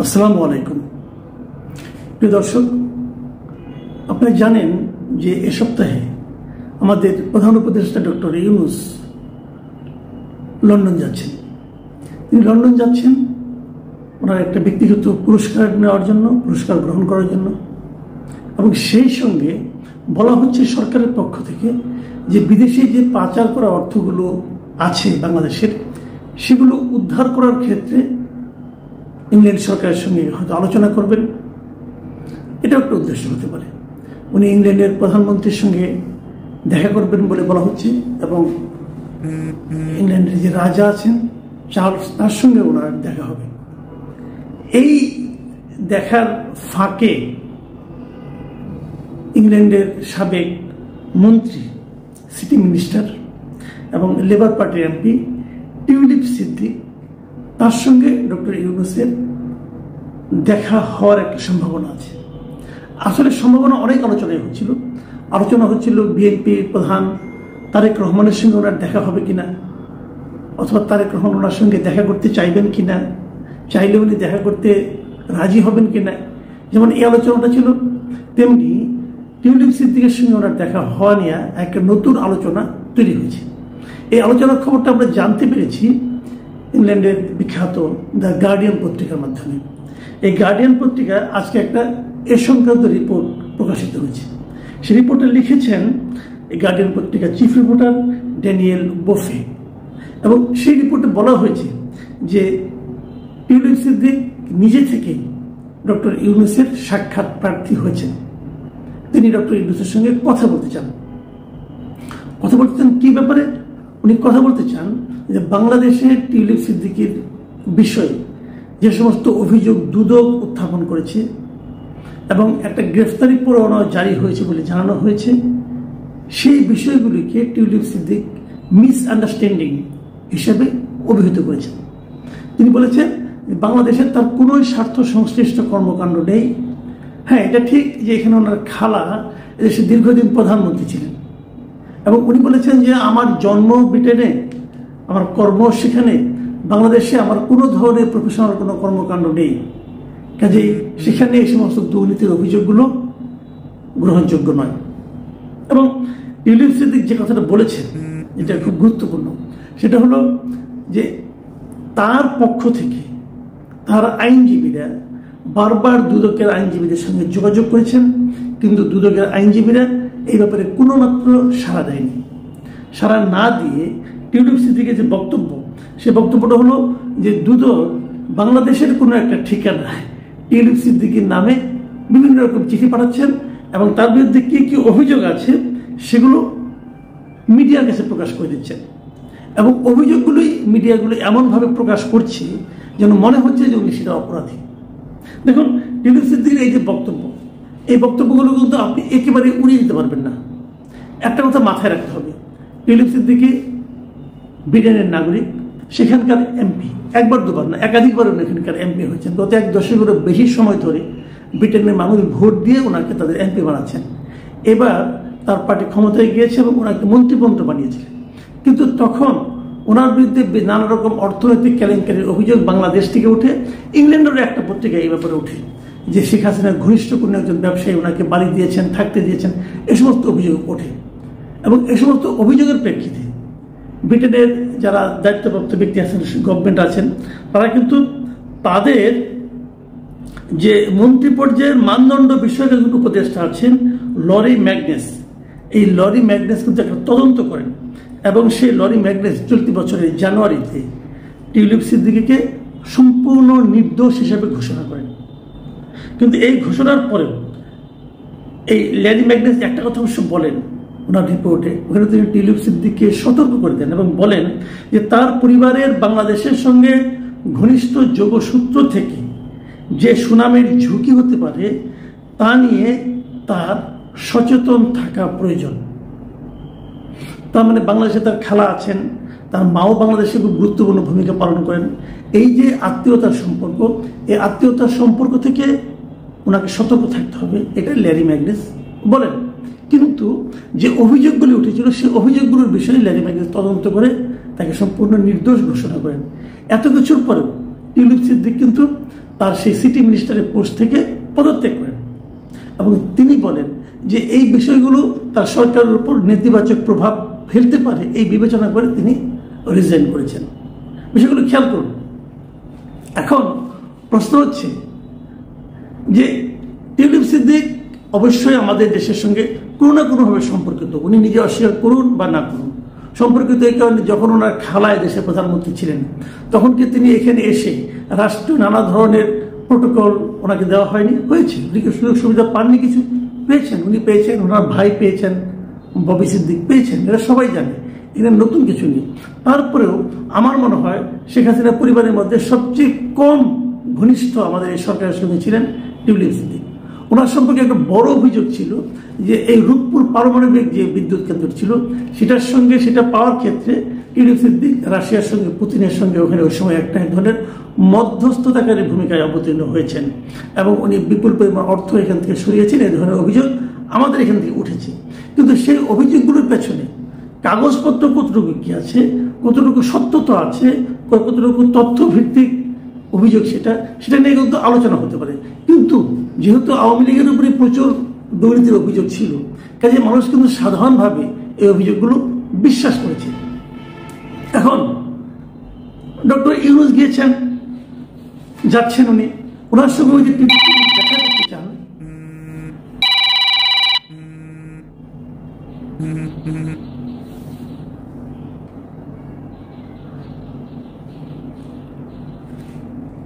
আসসালামু আলাইকুম প্রিয় দর্শক, আপনারা জানেন যে এ সপ্তাহে আমাদের প্রধান উপদেষ্টা ডক্টর ইউনূস লন্ডন যাচ্ছেন। তিনি লন্ডন যাচ্ছেন ওনার একটা ব্যক্তিগত পুরস্কার নেওয়ার জন্য, পুরস্কার গ্রহণ করার জন্য, এবং সেই সঙ্গে বলা হচ্ছে সরকারের পক্ষ থেকে যে বিদেশে যে পাচার করা অর্থগুলো আছে বাংলাদেশের, সেগুলো উদ্ধার করার ক্ষেত্রে ইংল্যান্ড সরকারের সঙ্গে হয়তো আলোচনা করবেন। এটাও একটা উদ্দেশ্য হতে পারে। উনি ইংল্যান্ডের প্রধানমন্ত্রীর সঙ্গে দেখা করবেন বলে বলা হচ্ছে, এবং ইংল্যান্ডের যে রাজা আছেন চার্লস, তার সঙ্গে ওনার দেখা হবে। এই দেখার ফাঁকে ইংল্যান্ডের সাবেক মন্ত্রী, সিটি মিনিস্টার এবং লেবার পার্টির এমপি টিউলিপ সিদ্দিক, তার সঙ্গে ডক্টর ইউনূসের দেখা হওয়ার একটা সম্ভাবনা আছে। আসলে সম্ভাবনা অনেক আলোচনা হচ্ছিল বিএনপির প্রধান তারেক রহমানের সঙ্গে ওনার দেখা হবে কিনা, অথবা তারেক রহমান ওনার সঙ্গে দেখা করতে চাইবেন কিনা, চাইলে উনি দেখা করতে রাজি হবেন কিনা। যেমন এই আলোচনাটা ছিল, তেমনি টিউলিপ সিদ্দিকের সঙ্গে ওনার দেখা হওয়া নিয়ে একটা নতুন আলোচনা তৈরি হয়েছে। এই আলোচনার খবরটা আমরা জানতে পেরেছি ইংল্যান্ডের বিখ্যাত দ্য গার্ডিয়ান পত্রিকার মাধ্যমে। এই গার্ডিয়ান পত্রিকা আজকে একটা এ সংক্রান্ত রিপোর্ট প্রকাশিত হয়েছে। সেই রিপোর্টে লিখেছেন এই গার্ডিয়ান পত্রিকার চিফ রিপোর্টার ড্যানিয়েল বোফে, এবং সেই রিপোর্টে বলা হয়েছে যে টিউলিপ সিদ্দিক নিজে থেকেই ডক্টর ইউনূসের সাক্ষাৎ প্রার্থী হয়েছেন। তিনি ডক্টর ইউনূসের সঙ্গে কথা বলতে চান কি ব্যাপারে? উনি কথা বলতে চান যে বাংলাদেশের টিউলিপ সিদ্দিকের বিষয়ে যে সমস্ত অভিযোগ দুদক উত্থাপন করেছে এবং একটা গ্রেফতারি পরোয়ানা জারি হয়েছে বলে জানানো হয়েছে, সেই বিষয়গুলিকে টিউলিপ সিদ্দিক মিসআন্ডারস্ট্যান্ডিং হিসেবে অভিহিত করেছেন। তিনি বলেছেন বাংলাদেশের তার কোনো স্বার্থ সংশ্লিষ্ট কর্মকাণ্ড নেই। হ্যাঁ, এটা ঠিক যে এখানে ওনার খালা এদেশে দীর্ঘদিন প্রধানমন্ত্রী ছিলেন, এবং উনি বলেছেন যে আমার জন্ম ব্রিটেনে, আমার কর্ম সেখানে, বাংলাদেশে আমার কোনো ধরনের প্রফেশনাল কোনো কর্মকাণ্ড নেই, কাজেই সেখানে এই সমস্ত দুর্নীতির অভিযোগগুলো গ্রহণযোগ্য নয়। এবং টিউলিপ সিদ্দিক যে কথাটা বলেছেন, যেটা খুব গুরুত্বপূর্ণ, সেটা হলো যে তার পক্ষ থেকে তার আইনজীবীরা বারবার দুদকের আইনজীবীদের সঙ্গে যোগাযোগ করেছেন, কিন্তু দুদকের আইনজীবীরা এই ব্যাপারে কোনো মাত্র সাড়া দেয়নি। সাড়া না দিয়ে টিউলিপ সিদ্দিকের যে বক্তব্য, সে বক্তব্যটা হলো যে দুদক বাংলাদেশের কোনো একটা ঠিকানায় টিউলিপ সিদ্দিকের নামে বিভিন্ন রকম চিঠি পাঠাচ্ছেন, এবং তার বিরুদ্ধে কি কি অভিযোগ আছে সেগুলো মিডিয়ার কাছে প্রকাশ করে দিচ্ছেন, এবং অভিযোগগুলোই মিডিয়াগুলো এমনভাবে প্রকাশ করছে যেন মনে হচ্ছে যে উনি সেটা অপরাধী। দেখুন, টিউলিপ সিদ্দিকের এই যে বক্তব্য, এই বক্তব্যগুলো কিন্তু আপনি একেবারে উড়িয়ে দিতে পারবেন না। একটা কথা মাথায় রাখতে হবে, টিউলিপ সিদ্দিকি ব্রিটেনের নাগরিক, সেখানকার এমপি, একবার দুবার না একাধিকবার এখানকার এমপি হয়েছেন। গত এক দশকেরও বেশি সময় ধরে ব্রিটেনের মানুষ ভোট দিয়ে ওনাকে তাদের এমপি বানাচ্ছেন। এবার তার পার্টি ক্ষমতায় গিয়েছে এবং ওনাকে মন্ত্রী বানিয়েছিলেন, কিন্তু তখন ওনার বিরুদ্ধে নানা রকম অর্থনৈতিক কেলেঙ্কারির অভিযোগ বাংলাদেশ থেকে উঠে। ইংল্যান্ডেরও একটা পত্রিকা এই ব্যাপারে উঠে যে শেখ হাসিনার ঘনিষ্ঠ কোনো একজন ব্যবসায়ী ওনাকে বাড়ি দিয়েছেন, থাকতে দিয়েছেন, এ সমস্ত অভিযোগ ওঠে। এবং এ সমস্ত অভিযোগের প্রেক্ষিতে ব্রিটেনের যারা দায়িত্বপ্রাপ্ত ব্যক্তি আছেন, গভর্নমেন্ট আছেন, তারা কিন্তু তাদের যে মন্ত্রী পর্যায়ের মানদণ্ড বিষয়ক একজন উপদেষ্টা আছেন লরি ম্যাগনেস, এই লরি ম্যাগনেস কিন্তু একটা তদন্ত করেন, এবং সেই লরি ম্যাগনেস চলতি বছরের জানুয়ারিতে টিউলিপ সিদ্দিকিকে সম্পূর্ণ নির্দোষ হিসেবে ঘোষণা করেন। কিন্তু এই ঘোষণার পরেও এই লরি ম্যাগনেস একটা কথা অবশ্য বলেন ওনার রিপোর্টে, ওখানে তিনি টিউলিপ সিদ্দিককে সতর্ক করে দেন এবং বলেন যে তার পরিবারের বাংলাদেশের সঙ্গে ঘনিষ্ঠ যোগসূত্র থেকে যে সুনামের ঝুঁকি হতে পারে তা নিয়ে তার সচেতন থাকা প্রয়োজন। তার মানে বাংলাদেশে তার খালা আছেন, তার মাও বাংলাদেশে খুব গুরুত্বপূর্ণ ভূমিকা পালন করেন। এই যে আত্মীয়তার সম্পর্ক, এই আত্মীয়তার সম্পর্ক থেকে ওনাকে সতর্ক থাকতে হবে, এটা ল্যারি ম্যাগনেস বলেন। কিন্তু যে অভিযোগগুলি উঠেছিল সেই অভিযোগগুলোর বিষয়ে ল্যারি ম্যাগনেস তদন্ত করে তাকে সম্পূর্ণ নির্দোষ ঘোষণা করেন। এত কিছুর পরেও টিউলিপ সিদ্দিক কিন্তু তার সেই সিটি মিনিস্টারের পোস্ট থেকে পদত্যাগ করেন এবং তিনি বলেন যে এই বিষয়গুলো তার সরকারের উপর নেতিবাচক প্রভাব ফেলতে পারে এই বিবেচনা করে তিনি রিজাইন করেছেন। বিষয়গুলো খেয়াল করুন। এখন প্রশ্ন হচ্ছে যে টিউলিপ সিদ্দিক অবশ্যই আমাদের দেশের সঙ্গে কোনো না কোনোভাবে সম্পর্কিত, উনি নিজে অস্বীকার করুন বা না করুন। সম্পর্কিত এই কারণে যখন ওনার খালায় দেশের প্রধানমন্ত্রী ছিলেন তখন কি তিনি এখানে এসে রাষ্ট্রীয় নানা ধরনের প্রোটোকল ওনাকে দেওয়া হয়নি? হয়েছে। উনি কি সুযোগ সুবিধা পাননি? কিছু পেয়েছেন, উনি পেয়েছেন, ওনার ভাই পেয়েছেন, ববি সিদ্দিক পেয়েছেন, এরা সবাই জানে, এখানে নতুন কিছু নেই। তারপরেও আমার মনে হয় শেখ হাসিনা পরিবারের মধ্যে সবচেয়ে কম ঘনিষ্ঠ আমাদের এই সরকারের সঙ্গে ছিলেন টিউলিপ সিদ্দিক। ওনার সম্পর্কে একটা বড় অভিযোগ ছিল যে এই রূপপুর পারমাণবিক যে বিদ্যুৎ কেন্দ্র ছিল সেটা পাওয়ার ক্ষেত্রে টিউলিপ সিদ্দিক রাশিয়ার সঙ্গে, পুতিনের সঙ্গে ওখানে ওই সময় একটা ধরনের মধ্যস্থতাকারী ভূমিকায় অবতীর্ণ হয়েছেন এবং উনি বিপুল পরিমাণ অর্থ এখান থেকে সরিয়েছেন। এই ধরনের অভিযোগ আমাদের এখান থেকে উঠেছে। কিন্তু সেই অভিযোগগুলোর পেছনে কাগজপত্র কতটুকু কি আছে, কতটুকু সত্যতা আছে, কতটুকু তথ্য ভিত্তিক অভিযোগ সেটা নিয়ে কিন্তু আলোচনা হতে পারে। কিন্তু যেহেতু আওয়ামী লীগের উপরে প্রচুর দুর্নীতির অভিযোগ ছিল, কাজে মানুষ কিন্তু সাধারণভাবে এই অভিযোগগুলো বিশ্বাস করেছে। এখন ডক্টর ইউনূস যাচ্ছেন, উনি ওনার সঙ্গে ওই যে দেখা করতে চান,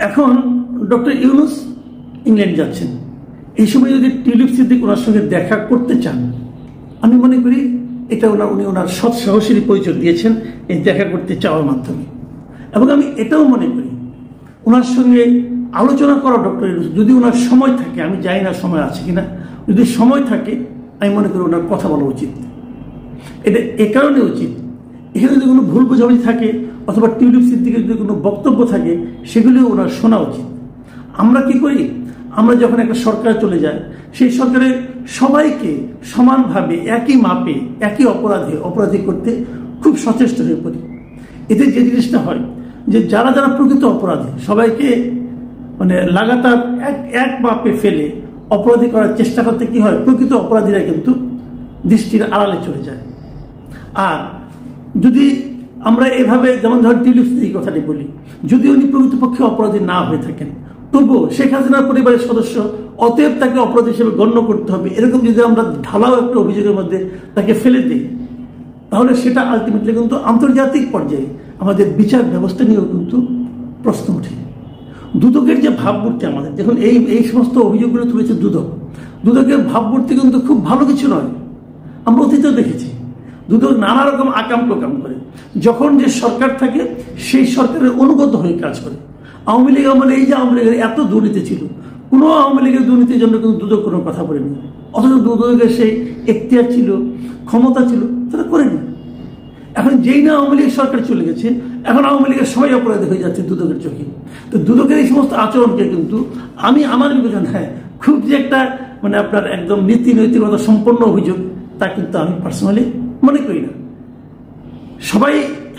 এখন ডক্টর ইউনূস ইংল্যান্ড যাচ্ছেন। এই সময় যদি টিউলিপ সিদ্দিক ওনার সঙ্গে দেখা করতে চান, আমি মনে করি এটা উনি ওনার সৎ সাহসেরই পরিচয় দিয়েছেন এই দেখা করতে চাওয়ার মাধ্যমে। এবং আমি এটাও মনে করি ওনার সঙ্গে আলোচনা করা ডক্টর ইউনূস, যদি ওনার সময় থাকে, আমি জানি না সময় আছে কিনা, যদি সময় থাকে আমি মনে করি ওনার কথা বলা উচিত। এটা এ কারণে উচিত, এখানে যদি কোনো ভুল বোঝাবুঝি থাকে অথবা টিউলিপ সিদ্দিকের যদি কোনো বক্তব্য থাকে সেগুলিও ওনার শোনা উচিত। আমরা কি করি, আমরা যখন একটা সরকার চলে যায় সেই সরকারের সবাইকে সমানভাবে একই মাপে একই অপরাধী করতে খুব সচেষ্ট হয়ে পড়ি। এতে যে জিনিসটা হয় যে যারা প্রকৃত অপরাধী সবাইকে লাগাতার এক মাপে ফেলে অপরাধী করার চেষ্টা করতে কি হয়, প্রকৃত অপরাধীরা কিন্তু দৃষ্টির আড়ালে চলে যায়। আর যদি আমরা এভাবে, যেমন ধর টিউলিপ সিদ্দিক কথাটি বলি, যদি উনি প্রকৃতপক্ষে অপরাধী না হয়ে থাকেন তবুও শেখ হাসিনার পরিবারের সদস্য, অতএব তাকে অপরাধী হিসেবে গণ্য করতে হবে, এরকম যদি আমরা ঢালাও একটা অভিযোগের মধ্যে তাকে ফেলে দিই, তাহলে সেটা আলটিমেটলি কিন্তু আন্তর্জাতিক পর্যায়ে আমাদের বিচার ব্যবস্থা নিয়েও কিন্তু প্রশ্ন ওঠে। দুদকের যে ভাবমূর্তি আমাদের, দেখুন এই সমস্ত অভিযোগগুলো তুলেছে দুদকের ভাবমূর্তি কিন্তু খুব ভালো কিছু নয়। আমরা অতীতেও দেখেছি দুদক নানা রকম আকাম প্রকাম করে, যখন যে সরকার থাকে সেই সরকারের অনুগত হয়ে কাজ করে। আওয়ামী লীগ আমলে এই যে আওয়ামী লীগের এত দুর্নীতি ছিল, কোনো আওয়ামী লীগের দুর্নীতির জন্য কিন্তু দুদক কোনো কথা বলেনি, অথচ দুদকের সেই এখতিয়ার ছিল, ক্ষমতা ছিল, তারা করেনি। এখন যেই না আওয়ামী লীগ সরকার চলে গেছে, এখন আওয়ামী লীগের সবাই অপরাধী হয়ে যাচ্ছে দুদকের চোখে। তো দুদকের এই সমস্ত আচরণকে কিন্তু আমার বিবেচনায় খুব যে একটা আপনার একদম নীতি নৈতিকতা সম্পন্ন অভিযোগ, তা কিন্তু আমি পার্সোনালি মনে করি না।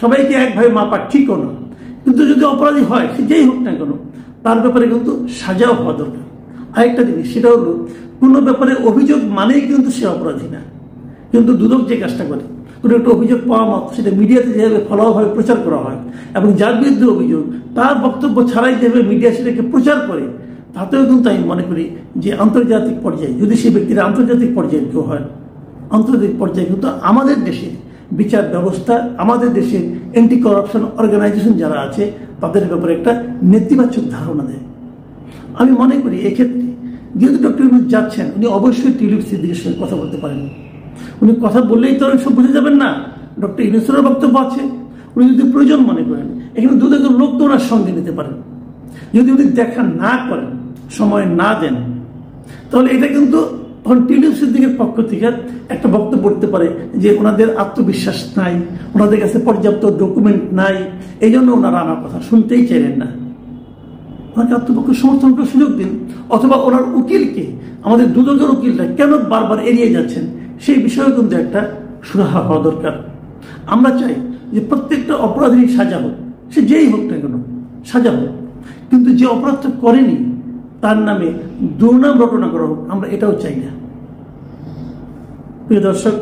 সবাইকে একভাবে মাপা ঠিকও না, কিন্তু যদি অপরাধী হয় সে যেই হোক না কেন, তার ব্যাপারে কিন্তু সাজাও হওয়া দরকার। আরেকটা জিনিস, সেটা হলো কোনো ব্যাপারে অভিযোগ মানেই কিন্তু সে অপরাধী না। কিন্তু দুদক যে কাজটা করে, কোনো একটা অভিযোগ পাওয়া মাত্র সেটা মিডিয়াতে যেভাবে ফলাভাবে প্রচার করা হয় এবং যার বিরুদ্ধে অভিযোগ তার বক্তব্য ছাড়াই যেভাবে মিডিয়া সেটাকে প্রচার করে, তাতেও কিন্তু আমি মনে করি যে আন্তর্জাতিক পর্যায়ে যদি সেই ব্যক্তিরা আন্তর্জাতিক পর্যায়ে কেউ হয়, আন্তর্জাতিক পর্যায়ে কিন্তু আমাদের দেশে বিচার ব্যবস্থা, আমাদের দেশের অ্যান্টি করাপশন অর্গানাইজেশন যারা আছে তাদের ব্যাপারে একটা নেতিবাচক ধারণা দেয়। আমি মনে করি এক্ষেত্রে যেহেতু ডক্টর ইউনূস যাচ্ছেন, উনি অবশ্যই টিউলিপ সিদ্দিকের সঙ্গে কথা বলতে পারেন। উনি কথা বললেই তো সব বুঝে যাবেন না, ডক্টর ইউনূসেরও বক্তব্য আছে। উনি যদি প্রয়োজন মনে করেন এখানে দুদকের লোক তো ওনার সঙ্গে নিতে পারেন। যদি উনি দেখা না করেন, সময় না দেন, তাহলে এটা কিন্তু তখন টিউলিপ সিদ্দিকের পক্ষ থেকে একটা বক্তব্য পড়তে পারে যে ওনাদের আত্মবিশ্বাস নাই, ওনাদের কাছে পর্যাপ্ত ডকুমেন্ট নাই, এই জন্য ওনারা আমার কথা শুনতেই চাইলেন না। ওনাকে আত্মপক্ষ সমর্থন করে সুযোগ দিন, অথবা ওনার উকিলকে, আমাদের দুদকের উকিলরা কেন বারবার এড়িয়ে যাচ্ছেন সেই বিষয়ে কিন্তু একটা সুরাহা হওয়া দরকার। আমরা চাই যে প্রত্যেকটা অপরাধীর সাজা হোক, সে যেই হোক না কেন সাজা হোক, কিন্তু যে অপরাধটা করেনি তার নামে দুর্নাম রটনা করা হোক, আমরা এটাও চাই না। প্রিয় দর্শক,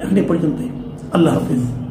এখন এ পর্যন্তই। আল্লাহ হাফিজ।